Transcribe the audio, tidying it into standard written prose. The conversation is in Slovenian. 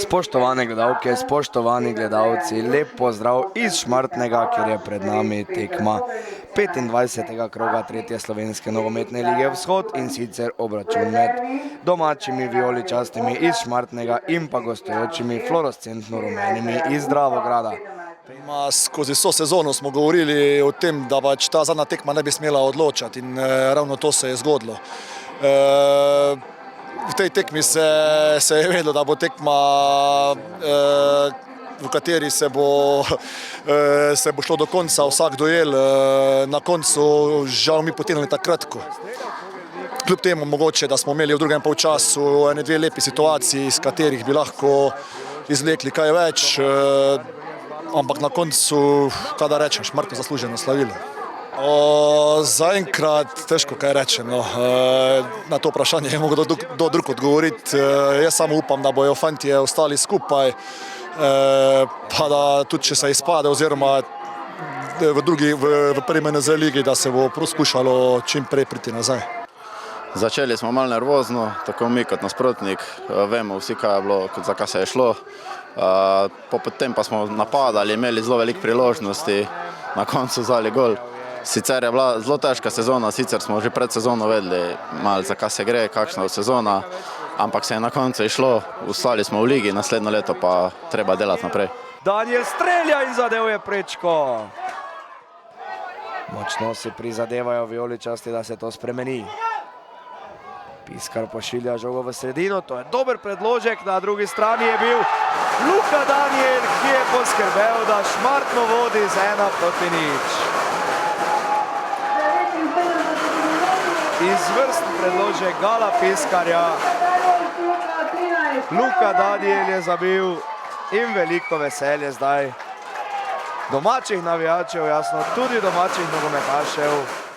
Spoštovane gledalke, spoštovani gledalci, lep pozdrav iz Šmartnega, kjer je pred nami tekma 25. kroga 3. slovenske nogometne lige Vzhod in sicer obračun med domačimi vijoličastimi iz Šmartnega in pa gostujočimi fluorescentno rumenimi iz Dravograda. Skozi vso sezono smo govorili o tem, da pač ta zadnja tekma ne bi smela odločati in ravno to se je zgodilo. V tej tekmi se je vedelo, da bo tekma, v kateri se bo šlo do konca vsak duel. Na koncu žal mi potegnili tako kratko. Kljub temu mogoče, da smo imeli v drugem polčasu ene dve lepi situaciji, iz katerih bi lahko izvlekli kaj več, ampak na koncu, kaj da rečem, Šmartno zasluženo slavilo. Zaenkrat težko kaj rečem, na to vprašanje je mogel kdo drug odgovoriti. Jaz samo upam, da bojo fantje ostali skupaj, pa da tudi če se izpade oziroma v prvi MNZ ligi, da se bo poskušalo čim prej priti nazaj. Začeli smo malo nervozno, tako mi kot nasprotnik, vemo vsi, kaj je bilo, za kaj se je šlo. Potem pa smo napadali, imeli zelo veliko priložnosti, na koncu vzeli gol. Sicer je bila zelo težka sezona, sicer smo že pred sezono vedeli malo, za kaj se gre, kakšna je sezona, ampak se je na koncu išlo, ostali smo v ligi, naslednjo leto pa treba delati naprej. Daniel strelja in zadev je prečko. Močno si prizadevajo vijoličasti, da se to spremeni. Piskar pošilja žogo v sredino, to je dober predložek, na drugi strani je bil Luka Daniel, ki je poskrbel, da Šmartno vodi z 1:0. Izvrsten predložek Gala Piskarja. Luka Daniel je zabil in veliko veselje zdaj domačih navijačev, jasno tudi domačih nogometašev.